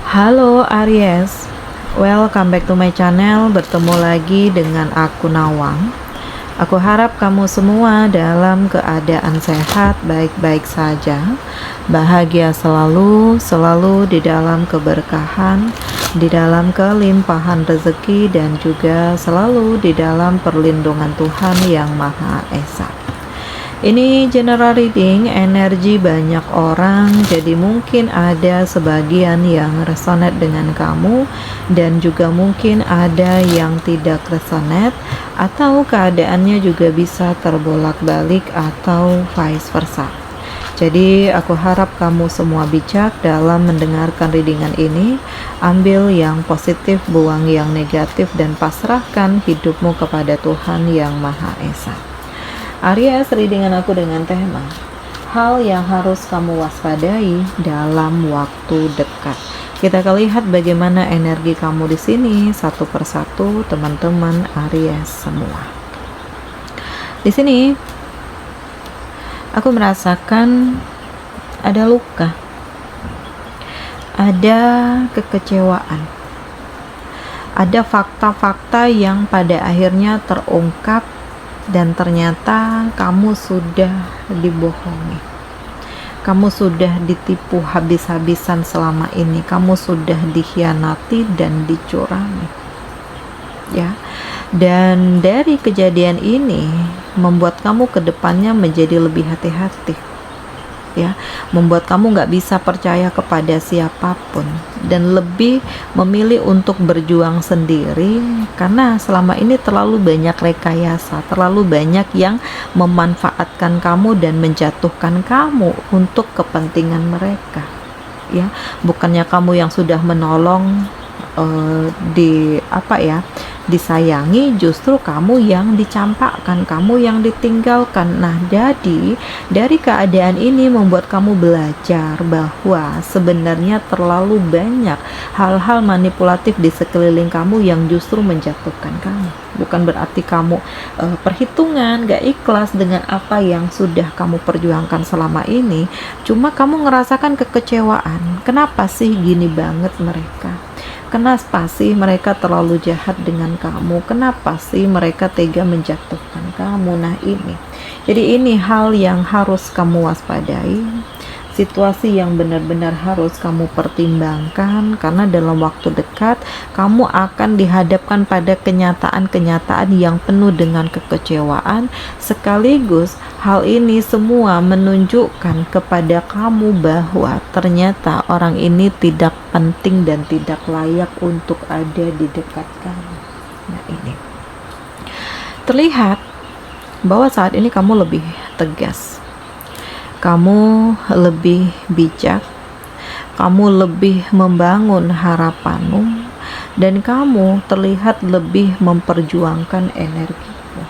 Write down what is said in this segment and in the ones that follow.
Halo Aries, welcome back to my channel. Bertemu lagi dengan aku Nawang. Aku harap kamu semua dalam keadaan sehat, baik-baik saja, bahagia selalu di dalam keberkahan, di dalam kelimpahan rezeki, dan juga selalu di dalam perlindungan Tuhan Yang Maha Esa. Ini general reading energi banyak orang, jadi mungkin ada sebagian yang resonate dengan kamu dan juga mungkin ada yang tidak resonate, atau keadaannya juga bisa terbolak-balik atau vice versa. Jadi aku harap kamu semua bijak dalam mendengarkan readingan ini. Ambil yang positif, buang yang negatif, dan pasrahkan hidupmu kepada Tuhan Yang Maha Esa. Aries, readingan aku dengan tema hal yang harus kamu waspadai dalam waktu dekat. Kita akan lihat bagaimana energi kamu di sini satu persatu, teman-teman Aries semua. Di sini aku merasakan ada luka, ada kekecewaan, ada fakta-fakta yang pada akhirnya terungkap. Dan ternyata kamu sudah dibohongi, kamu sudah ditipu habis-habisan selama ini, kamu sudah dikhianati dan dicurangi, ya. Dan dari kejadian ini membuat kamu kedepannya menjadi lebih hati-hati, ya, membuat kamu nggak bisa percaya kepada siapapun dan lebih memilih untuk berjuang sendiri, karena selama ini terlalu banyak rekayasa, terlalu banyak yang memanfaatkan kamu dan menjatuhkan kamu untuk kepentingan mereka, ya. Bukannya kamu yang sudah menolong, disayangi, justru kamu yang dicampakkan, kamu yang ditinggalkan. Nah, jadi dari keadaan ini membuat kamu belajar bahwa sebenarnya terlalu banyak hal-hal manipulatif di sekeliling kamu yang justru menjatuhkan kamu. Bukan berarti kamu perhitungan, gak ikhlas dengan apa yang sudah kamu perjuangkan selama ini, cuma kamu ngerasakan kekecewaan. Kenapa sih gini banget mereka? Kenapa sih mereka terlalu jahat dengan kamu? Kenapa sih mereka tega menjatuhkan kamu? Nah, ini. Jadi ini hal yang harus kamu waspadai. Situasi yang benar-benar harus kamu pertimbangkan, karena dalam waktu dekat kamu akan dihadapkan pada kenyataan-kenyataan yang penuh dengan kekecewaan. Sekaligus hal ini semua menunjukkan kepada kamu bahwa ternyata orang ini tidak penting dan tidak layak untuk ada di dekat kamu. Nah, ini terlihat bahwa saat ini kamu lebih tegas, kamu lebih bijak, kamu lebih membangun harapanmu, dan kamu terlihat lebih memperjuangkan energimu,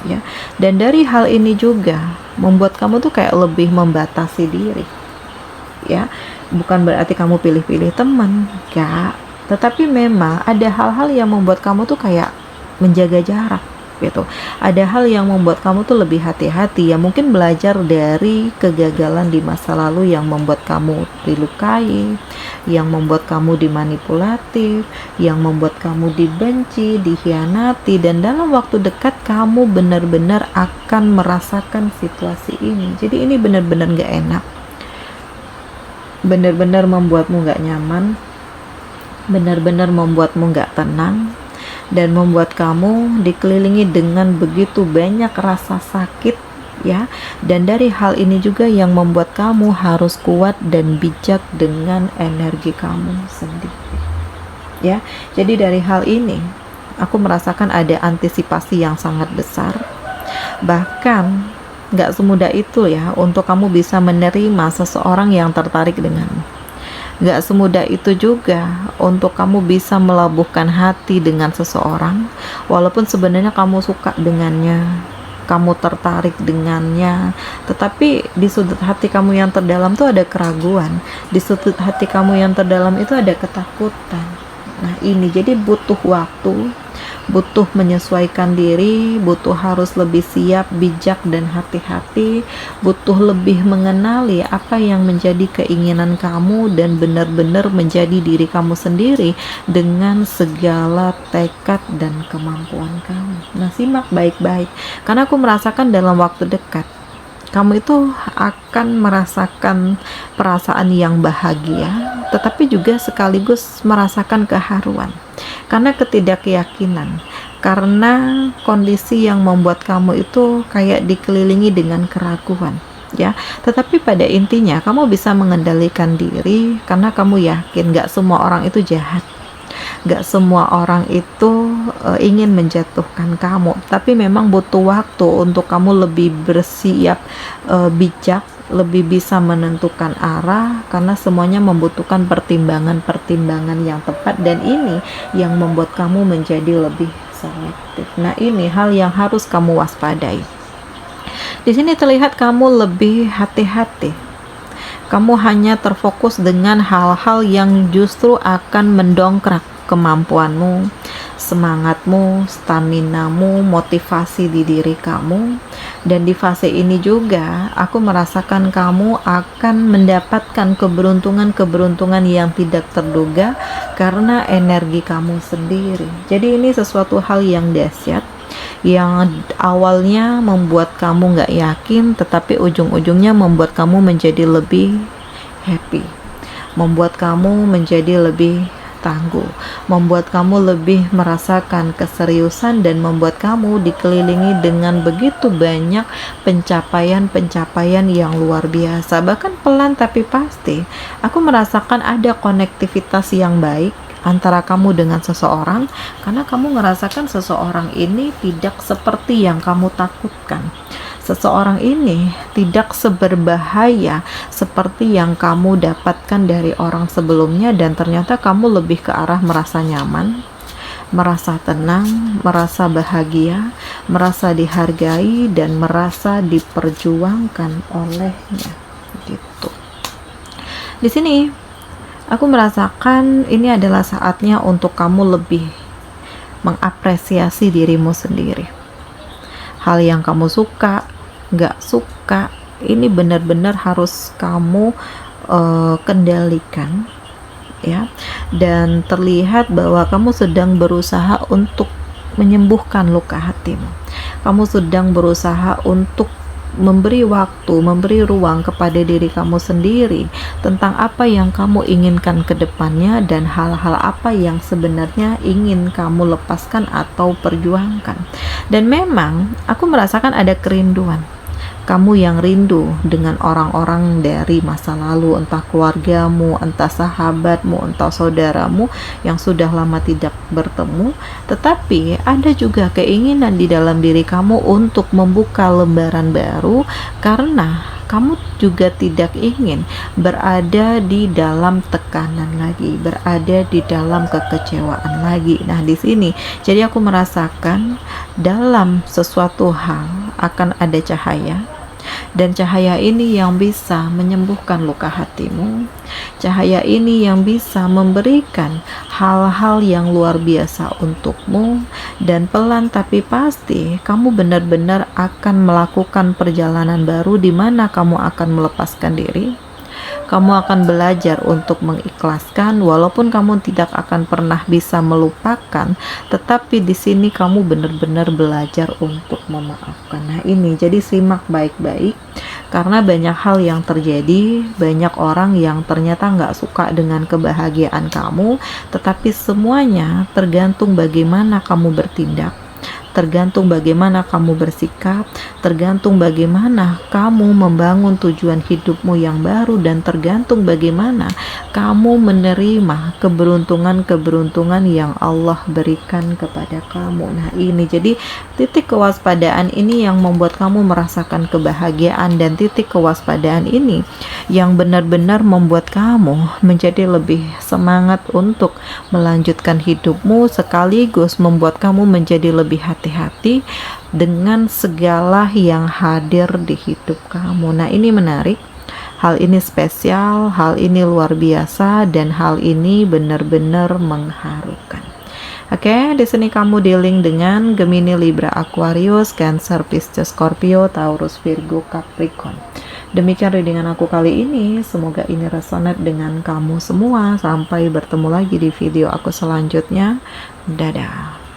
ya. Dan dari hal ini juga membuat kamu tuh kayak lebih membatasi diri, ya. Bukan berarti kamu pilih-pilih teman, enggak, tetapi memang ada hal-hal yang membuat kamu tuh kayak menjaga jarak gitu. Ada hal yang membuat kamu tuh lebih hati-hati, ya, mungkin belajar dari kegagalan di masa lalu yang membuat kamu dilukai, yang membuat kamu dimanipulatif, yang membuat kamu dibenci, dikhianati, dan dalam waktu dekat kamu benar-benar akan merasakan situasi ini. Jadi ini benar-benar gak enak, benar-benar membuatmu gak nyaman, benar-benar membuatmu gak tenang, dan membuat kamu dikelilingi dengan begitu banyak rasa sakit, ya. Dan dari hal ini juga yang membuat kamu harus kuat dan bijak dengan energi kamu sendiri, ya. Jadi dari hal ini aku merasakan ada antisipasi yang sangat besar, bahkan gak semudah itu, ya, untuk kamu bisa menerima seseorang yang tertarik denganmu. Gak semudah itu juga untuk kamu bisa melabuhkan hati dengan seseorang, walaupun sebenarnya kamu suka dengannya, kamu tertarik dengannya, tetapi di sudut hati kamu yang terdalam tuh ada keraguan, di sudut hati kamu yang terdalam itu ada ketakutan. Nah, ini jadi butuh waktu, butuh menyesuaikan diri, butuh harus lebih siap, bijak, dan hati-hati, butuh lebih mengenali apa yang menjadi keinginan kamu dan benar-benar menjadi diri kamu sendiri dengan segala tekad dan kemampuan kamu. Nah, simak baik-baik, karena aku merasakan dalam waktu dekat kamu itu akan merasakan perasaan yang bahagia, tetapi juga sekaligus merasakan keharuan karena ketidakyakinan, karena kondisi yang membuat kamu itu kayak dikelilingi dengan keraguan, ya. Tetapi pada intinya kamu bisa mengendalikan diri karena kamu yakin gak semua orang itu jahat, gak semua orang itu ingin menjatuhkan kamu, tapi memang butuh waktu untuk kamu lebih bersiap, bijak, lebih bisa menentukan arah, karena semuanya membutuhkan pertimbangan-pertimbangan yang tepat, dan ini yang membuat kamu menjadi lebih selektif. Nah, ini hal yang harus kamu waspadai. Di sini terlihat kamu lebih hati-hati. Kamu hanya terfokus dengan hal-hal yang justru akan mendongkrak kemampuanmu, semangatmu, staminamu, motivasi di diri kamu. Dan di fase ini juga aku merasakan kamu akan mendapatkan keberuntungan-keberuntungan yang tidak terduga karena energi kamu sendiri. Jadi ini sesuatu hal yang dahsyat, yang awalnya membuat kamu gak yakin, tetapi ujung-ujungnya membuat kamu menjadi lebih happy, membuat kamu menjadi lebih tangguh, membuat kamu lebih merasakan keseriusan, dan membuat kamu dikelilingi dengan begitu banyak pencapaian-pencapaian yang luar biasa. Bahkan pelan tapi pasti aku merasakan ada konektivitas yang baik antara kamu dengan seseorang, karena kamu merasakan seseorang ini tidak seperti yang kamu takutkan. Seseorang ini tidak seberbahaya seperti yang kamu dapatkan dari orang sebelumnya, dan ternyata kamu lebih ke arah merasa nyaman, merasa tenang, merasa bahagia, merasa dihargai, dan merasa diperjuangkan olehnya. Gitu. Di sini aku merasakan ini adalah saatnya untuk kamu lebih mengapresiasi dirimu sendiri. Hal yang kamu suka, gak suka, ini benar-benar harus kamu kendalikan, ya. Dan terlihat bahwa kamu sedang berusaha untuk menyembuhkan luka hatimu. Kamu sedang berusaha untuk memberi waktu, memberi ruang kepada diri kamu sendiri tentang apa yang kamu inginkan ke depannya, dan hal-hal apa yang sebenarnya ingin kamu lepaskan atau perjuangkan. Dan memang aku merasakan ada kerinduan. Kamu yang rindu dengan orang-orang dari masa lalu, entah keluargamu, entah sahabatmu, entah saudaramu yang sudah lama tidak bertemu. Tetapi ada juga keinginan di dalam diri kamu untuk membuka lembaran baru, karena kamu juga tidak ingin berada di dalam tekanan lagi, berada di dalam kekecewaan lagi. Nah, di sini jadi aku merasakan dalam sesuatu hal akan ada cahaya, dan cahaya ini yang bisa menyembuhkan luka hatimu. Cahaya ini yang bisa memberikan hal-hal yang luar biasa untukmu, dan pelan tapi pasti kamu benar-benar akan melakukan perjalanan baru di mana kamu akan melepaskan diri. Kamu akan belajar untuk mengikhlaskan, walaupun kamu tidak akan pernah bisa melupakan, tetapi di sini kamu benar-benar belajar untuk memaafkan. Nah, ini jadi simak baik-baik, karena banyak hal yang terjadi, banyak orang yang ternyata nggak suka dengan kebahagiaan kamu, tetapi semuanya tergantung bagaimana kamu bertindak, tergantung bagaimana kamu bersikap, tergantung bagaimana kamu membangun tujuan hidupmu yang baru, dan tergantung bagaimana kamu menerima keberuntungan-keberuntungan yang Allah berikan kepada kamu. Nah, ini jadi titik kewaspadaan ini yang membuat kamu merasakan kebahagiaan, dan titik kewaspadaan ini yang benar-benar membuat kamu menjadi lebih semangat untuk melanjutkan hidupmu, sekaligus membuat kamu menjadi lebih hati-hati dengan segala yang hadir di hidup kamu. Nah, ini menarik, hal ini spesial, hal ini luar biasa, dan hal ini benar-benar mengharukan. Oke, di sini kamu dealing dengan Gemini, Libra, Aquarius, Cancer, Pisces, Scorpio, Taurus, Virgo, Capricorn. Demikian readingan aku kali ini. Semoga ini resonate dengan kamu semua. Sampai bertemu lagi di video aku selanjutnya. Dadah.